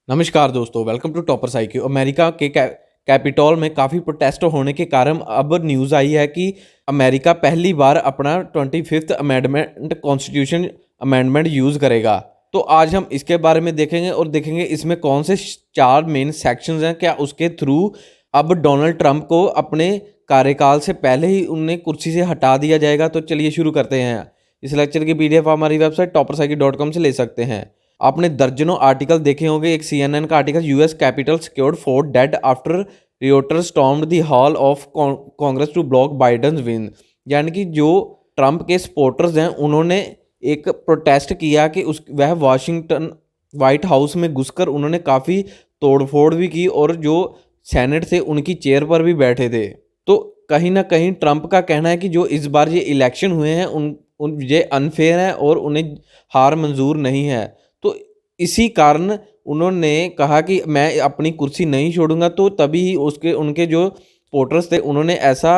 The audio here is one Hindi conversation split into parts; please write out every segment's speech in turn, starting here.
नमस्कार दोस्तों, वेलकम टू टॉपर साइक्यू। अमेरिका के कैपिटॉल में काफ़ी प्रोटेस्ट होने के कारण अब न्यूज़ आई है कि अमेरिका पहली बार अपना 25th amendment constitution amendment use करेगा। तो आज हम इसके बारे में देखेंगे और देखेंगे इसमें कौन से 4 मेन सेक्शंस हैं, क्या उसके थ्रू अब डोनाल्ड ट्रंप को अपने कार्यकाल से पहले ही उन्हें कुर्सी से हटा दिया जाएगा। तो चलिए शुरू करते हैं। इस लेक्चर की PDF हमारी वेबसाइट toppercycle.com से ले सकते हैं। आपने दर्जनों आर्टिकल देखे होंगे। एक CNN का article, US capitol secured 4 dead after rioter stormed the hall of Congress to block Biden win. यानी कि जो ट्रंप के सपोर्टर्स हैं उन्होंने एक प्रोटेस्ट किया कि वह वाशिंगटन वाइट हाउस में घुसकर उन्होंने काफ़ी तोड़फोड़ भी की और जो सेनेट थे उनकी चेयर पर भी बैठे थे। तो कहीं ना कहीं ट्रंप का कहना है कि जो इस बार ये इलेक्शन हुए हैं उन ये अनफेयर है और उन्हें हार मंजूर नहीं है। तो इसी कारण उन्होंने कहा कि मैं अपनी कुर्सी नहीं छोड़ूंगा। तो तभी ही उनके जो वोटर्स थे उन्होंने ऐसा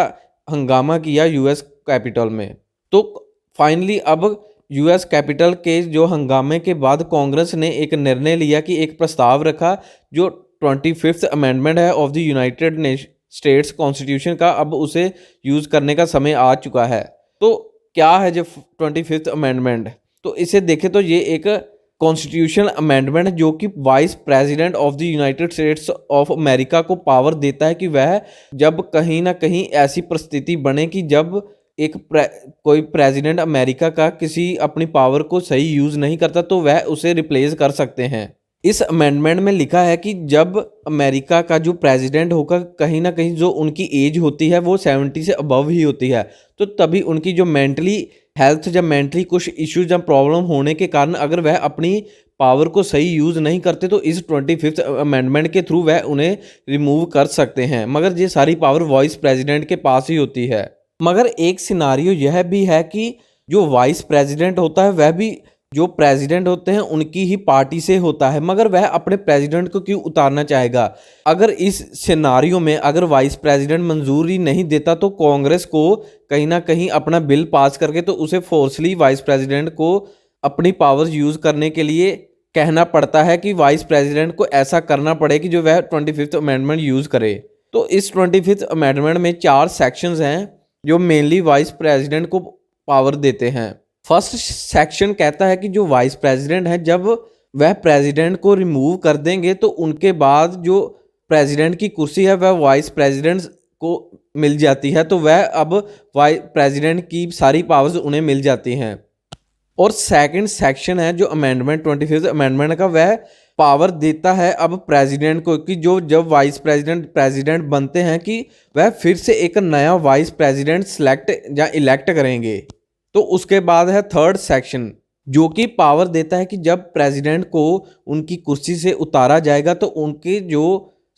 हंगामा किया यूएस कैपिटल में। तो फाइनली अब यूएस कैपिटल के जो हंगामे के बाद कांग्रेस ने एक निर्णय लिया कि एक प्रस्ताव रखा जो 25th अमेंडमेंट है of the United states constitution का, अब उसे यूज़ करने का समय आ चुका है। तो क्या है जो 25th अमेंडमेंट? तो इसे देखें तो ये एक कॉन्स्टिट्यूशनल अमेंडमेंट है जो कि vice president of the United states of America को पावर देता है कि वह जब कहीं ना कहीं ऐसी परिस्थिति बने कि जब कोई प्रेसिडेंट अमेरिका का किसी अपनी पावर को सही यूज़ नहीं करता तो वह उसे रिप्लेस कर सकते हैं। इस अमेंडमेंट में लिखा है कि जब अमेरिका का जो प्रेसिडेंट होगा कहीं ना कहीं जो उनकी एज होती है वो 70 से अबव ही होती है, तो तभी उनकी जो मेंटली हेल्थ या मेंटली कुछ इश्यूज या प्रॉब्लम होने के कारण अगर वह अपनी पावर को सही यूज़ नहीं करते तो इस 25th अमेंडमेंट के थ्रू वह उन्हें रिमूव कर सकते हैं। मगर ये सारी पावर वाइस प्रेसिडेंट के पास ही होती है। मगर एक सिनारियो यह भी है कि जो वाइस प्रेसिडेंट होता है वह भी जो प्रेसिडेंट होते हैं उनकी ही पार्टी से होता है, मगर वह अपने प्रेसिडेंट को क्यों उतारना चाहेगा? अगर इस सिनारियो में अगर वाइस प्रेसिडेंट मंजूरी नहीं देता तो कांग्रेस को कहीं ना कहीं अपना बिल पास करके तो उसे फोर्सली वाइस प्रेसिडेंट को अपनी पावर्स यूज़ करने के लिए कहना पड़ता है कि वाइस प्रेसिडेंट को ऐसा करना पड़े कि जो वह 25th अमेंडमेंट यूज़ करे। तो इस 25th अमेंडमेंट में 4 सेक्शंस हैं जो मेनली वाइस प्रेसिडेंट को पावर देते हैं। फर्स्ट सेक्शन कहता है कि जो वाइस प्रेसिडेंट है जब वह प्रेसिडेंट को रिमूव कर देंगे तो उनके बाद जो प्रेसिडेंट की कुर्सी है वह वाइस प्रेसिडेंट को मिल जाती है, तो वह अब वाइस प्रेसिडेंट की सारी पावर्स उन्हें मिल जाती हैं। और सेकंड सेक्शन है जो अमेंडमेंट 25th अमेंडमेंट का, वह पावर देता है अब प्रेसिडेंट को कि जो जब वाइस प्रेसिडेंट बनते हैं कि वह फिर से एक नया वाइस प्रेसिडेंट सिलेक्ट या इलेक्ट करेंगे। तो उसके बाद है थर्ड सेक्शन जो कि पावर देता है कि जब प्रेसिडेंट को उनकी कुर्सी से उतारा जाएगा तो उनके जो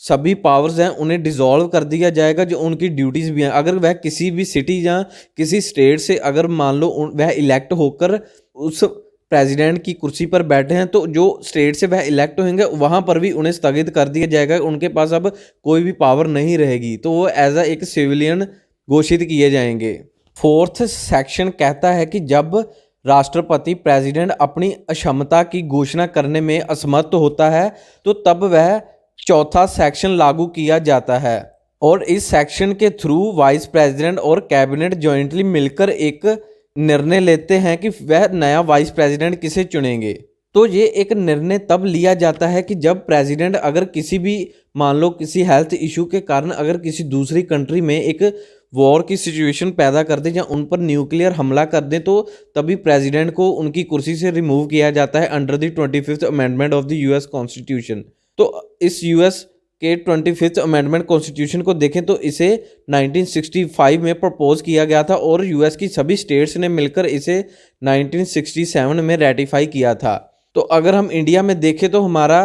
सभी पावर्स हैं उन्हें डिसॉल्व कर दिया जाएगा, जो उनकी ड्यूटीज़ भी हैं। अगर वह किसी भी सिटी या किसी स्टेट से अगर मान लो वह इलेक्ट होकर उस प्रेसिडेंट की कुर्सी पर बैठे हैं तो जो स्टेट से वह इलेक्ट होंगे वहाँ पर भी उन्हें स्थगित कर दिया जाएगा, उनके पास अब कोई भी पावर नहीं रहेगी, तो वो एज अ एक सिविलियन घोषित किए जाएंगे। फोर्थ सेक्शन कहता है कि जब राष्ट्रपति प्रेसिडेंट अपनी अक्षमता की घोषणा करने में असमर्थ होता है तो तब वह चौथा सेक्शन लागू किया जाता है और इस सेक्शन के थ्रू वाइस प्रेसिडेंट और कैबिनेट जॉइंटली मिलकर एक निर्णय लेते हैं कि वह नया वाइस प्रेसिडेंट किसे चुनेंगे। तो ये एक निर्णय तब लिया जाता है कि जब प्रेसिडेंट अगर किसी भी मान लो किसी हेल्थ इशू के कारण अगर किसी दूसरी कंट्री में एक वॉर की सिचुएशन पैदा कर दे या उन पर न्यूक्लियर हमला कर दें तो तभी प्रेसिडेंट को उनकी कुर्सी से रिमूव किया जाता है under the 25th amendment of the US constitution. तो इस यूएस के 25th अमेंडमेंट कॉन्स्टिट्यूशन को देखें तो इसे 1965 में प्रपोज किया गया था और यूएस की सभी स्टेट्स ने मिलकर इसे 1967 में रेटिफाई किया था। तो अगर हम इंडिया में देखें तो हमारा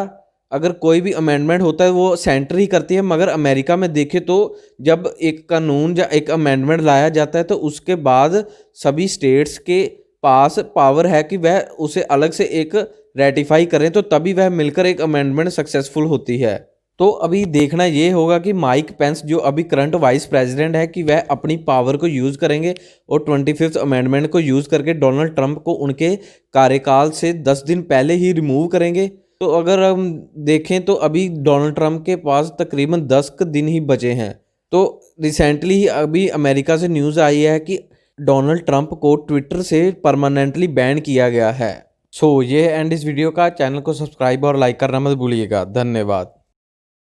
अगर कोई भी अमेंडमेंट होता है वो सेंटर ही करती है, मगर अमेरिका में देखें तो जब एक कानून या एक अमेंडमेंट लाया जाता है तो उसके बाद सभी स्टेट्स के पास पावर है कि वह उसे अलग से एक रेटिफाई करें, तो तभी वह मिलकर एक अमेंडमेंट सक्सेसफुल होती है। तो अभी देखना ये होगा कि माइक पेंस जो अभी करंट वाइस प्रेसिडेंट है कि वह अपनी पावर को यूज़ करेंगे और 25th अमेंडमेंट को यूज़ करके डोनाल्ड ट्रंप को उनके कार्यकाल से 10 दिन पहले ही रिमूव करेंगे, तो अगर हम देखें तो अभी डोनाल्ड ट्रंप के पास तकरीबन 10 दिन ही बचे हैं। तो रिसेंटली ही अभी अमेरिका से न्यूज़ आई है कि डोनाल्ड ट्रंप को ट्विटर से परमानेंटली बैन किया गया है। सो ये एंड इस वीडियो का। चैनल को सब्सक्राइब और लाइक करना मत भूलिएगा। धन्यवाद।